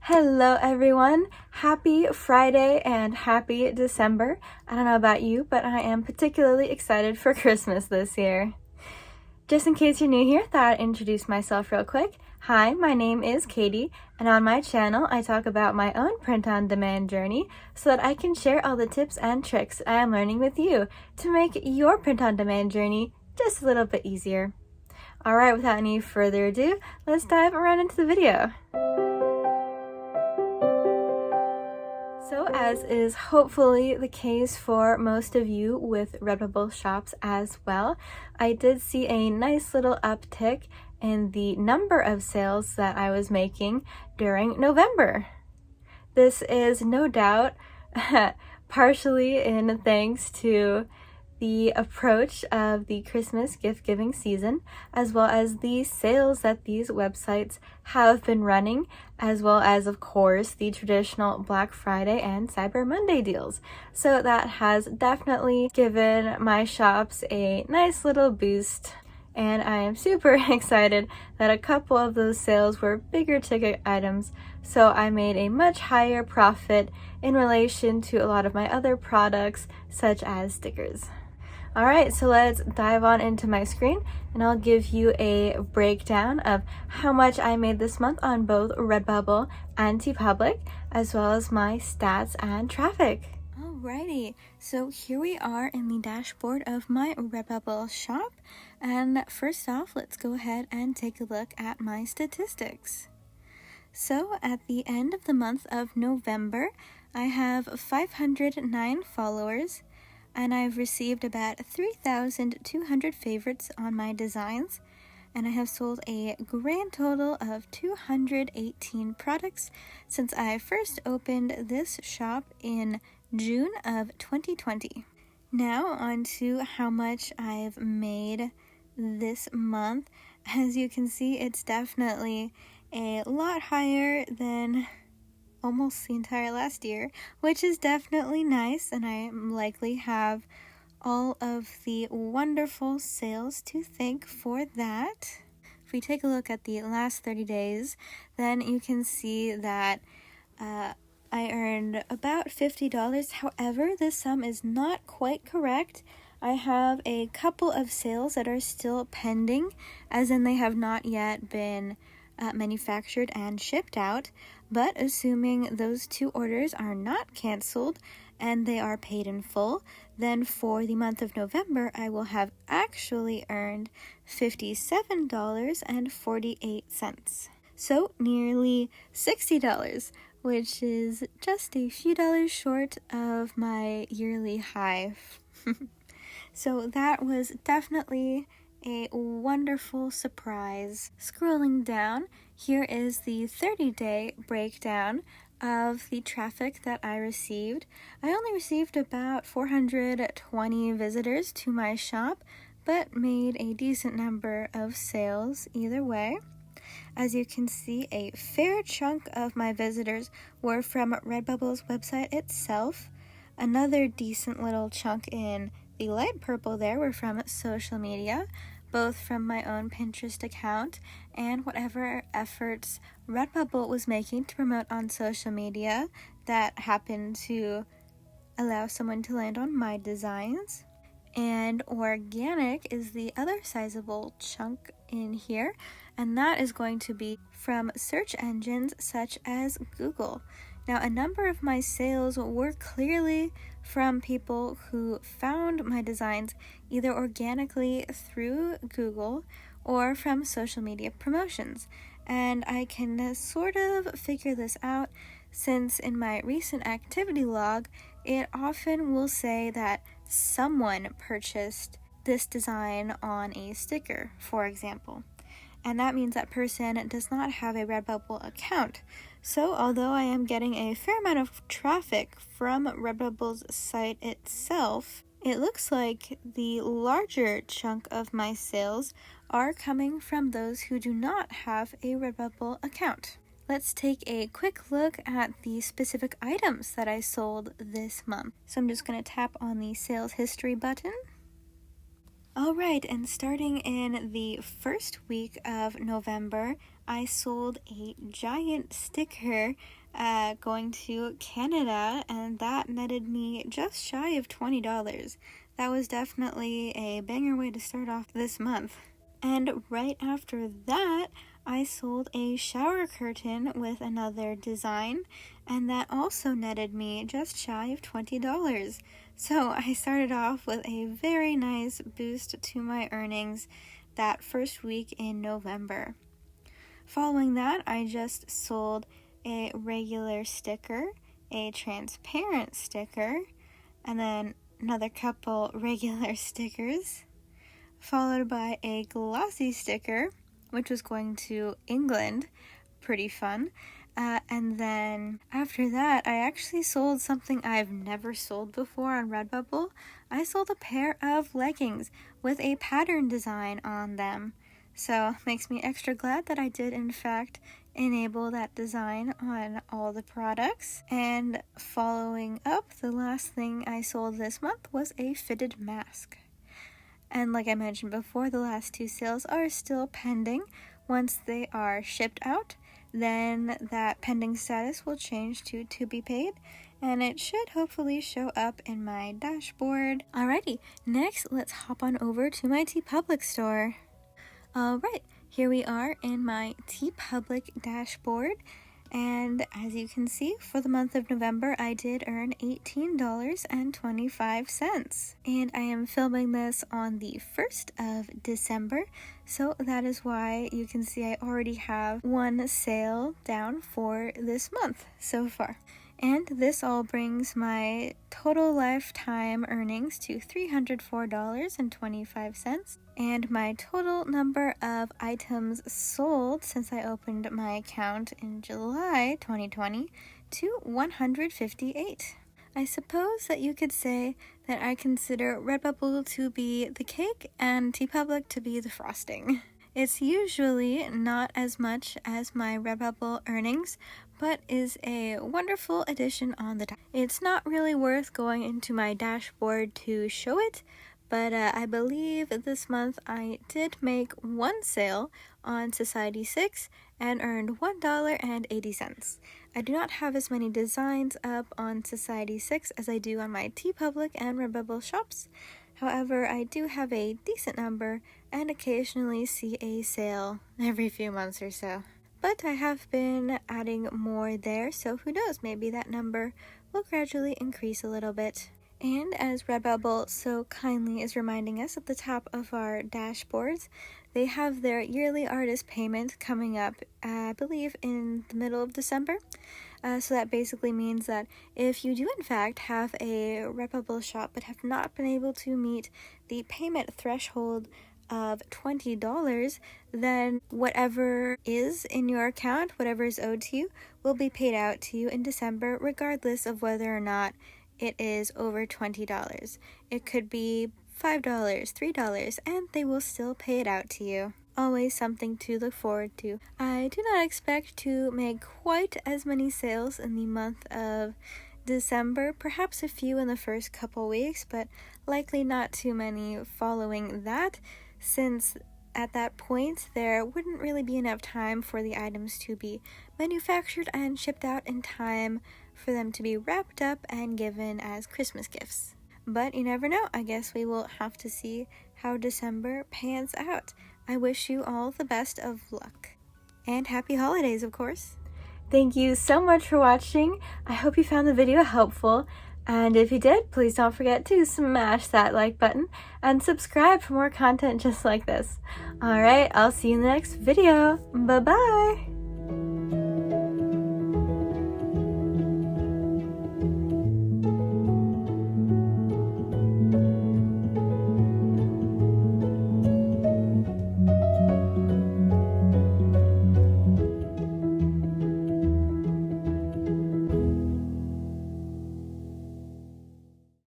Hello everyone! Happy Friday and happy December. I don't know about you, but I am particularly excited for Christmas this year. Just in case you're new here, thought I'd introduce myself real quick. Hi, my name is Katie, and on my channel I talk about my own print-on-demand journey so that I can share all the tips and tricks I am learning with you to make your print-on-demand journey just a little bit easier. Alright, without any further ado, let's dive right into the video. So as is hopefully the case for most of you with Redbubble shops as well, I did see a nice little uptick in the number of sales that I was making during November. This is no doubt partially in thanks to the approach of the Christmas gift-giving season, as well as the sales that these websites have been running, as well as, of course, the traditional Black Friday and Cyber Monday deals. So that has definitely given my shops a nice little boost, and I am super excited that a couple of those sales were bigger ticket items, so I made a much higher profit in relation to a lot of my other products, such as stickers. Alright, so let's dive on into my screen and I'll give you a breakdown of how much I made this month on both Redbubble and TeePublic, as well as my stats and traffic. Alrighty, so here we are in the dashboard of my Redbubble shop, and first off, let's go ahead and take a look at my statistics. So at the end of the month of November, I have 509 followers, and I've received about 3,200 favorites on my designs, and I have sold a grand total of 218 products since I first opened this shop in June of 2020. Now on to how much I've made this month. As you can see, it's definitely a lot higher than almost the entire last year, which is definitely nice, and I likely have all of the wonderful sales to thank for that. If we take a look at the last 30 days, then you can see that I earned about $50. However, this sum is not quite correct. I have a couple of sales that are still pending, as in they have not yet been manufactured and shipped out, but assuming those two orders are not canceled and they are paid in full, then for the month of November I will have actually earned $57.48. So nearly $60, which is just a few dollars short of my yearly high. So that was definitely a wonderful surprise. Scrolling down, here is the 30-day breakdown of the traffic that I received. I only received about 420 visitors to my shop, but made a decent number of sales either way. As you can see, a fair chunk of my visitors were from Redbubble's website itself. Another decent little chunk in the light purple there were from social media, both from my own Pinterest account and whatever efforts Redbubble was making to promote on social media that happened to allow someone to land on my designs. And organic is the other sizable chunk in here, and that is going to be from search engines such as Google. Now, a number of my sales were clearly from people who found my designs either organically through Google or from social media promotions. And I can sort of figure this out since in my recent activity log, it often will say that someone purchased this design on a sticker, for example. And that means that person does not have a Redbubble account. So although I am getting a fair amount of traffic from Redbubble's site itself, it looks like the larger chunk of my sales are coming from those who do not have a Redbubble account. Let's take a quick look at the specific items that I sold this month. So I'm just going to tap on the sales history button. Alright, and starting in the first week of November, I sold a giant sticker going to Canada, and that netted me just shy of $20. That was definitely a banger way to start off this month. And right after that, I sold a shower curtain with another design, and that also netted me just shy of $20. So I started off with a very nice boost to my earnings that first week in November. Following that, I just sold a regular sticker, a transparent sticker, and then another couple regular stickers, followed by a glossy sticker, which was going to England. Pretty fun. And then after that, I actually sold something I've never sold before on Redbubble. I sold a pair of leggings with a pattern design on them. So makes me extra glad that I did in fact enable that design on all the products. And following up, the last thing I sold this month was a fitted mask. And like I mentioned before, the last two sales are still pending. Once they are shipped out, then that pending status will change to be paid, and it should hopefully show up in my dashboard. Alrighty, next let's hop on over to my TeePublic store. Alright, here we are in my TeePublic dashboard, and as you can see, for the month of November, I did earn $18.25. And I am filming this on the 1st of December, so that is why you can see I already have one sale down for this month so far. And this all brings my total lifetime earnings to $304.25. And my total number of items sold since I opened my account in July 2020 to 158. I suppose that you could say that I consider Redbubble to be the cake and TeePublic to be the frosting. It's usually not as much as my Redbubble earnings, but is a wonderful addition on the top. It's not really worth going into my dashboard to show it, but I believe this month I did make one sale on Society 6 and earned $1.80. I do not have as many designs up on Society 6 as I do on my TeePublic and Redbubble shops. However, I do have a decent number and occasionally see a sale every few months or so. But I have been adding more there, so who knows, maybe that number will gradually increase a little bit. And as Redbubble so kindly is reminding us at the top of our dashboards, they have their yearly artist payment coming up, I believe, in the middle of December. So that basically means that if you do in fact have a Redbubble shop but have not been able to meet the payment threshold of $20, then whatever is in your account, whatever is owed to you, will be paid out to you in December, regardless of whether or not it is over $20. It could be $5, $3, and they will still pay it out to you. Always something to look forward to. I do not expect to make quite as many sales in the month of December, perhaps a few in the first couple weeks, but likely not too many following that, since at that point there wouldn't really be enough time for the items to be manufactured and shipped out in time for them to be wrapped up and given as Christmas gifts. But you never know, I guess we will have to see how December pans out. I wish you all the best of luck. And happy holidays, of course. Thank you so much for watching. I hope you found the video helpful. And if you did, please don't forget to smash that like button and subscribe for more content just like this. Alright, I'll see you in the next video. Bye-bye!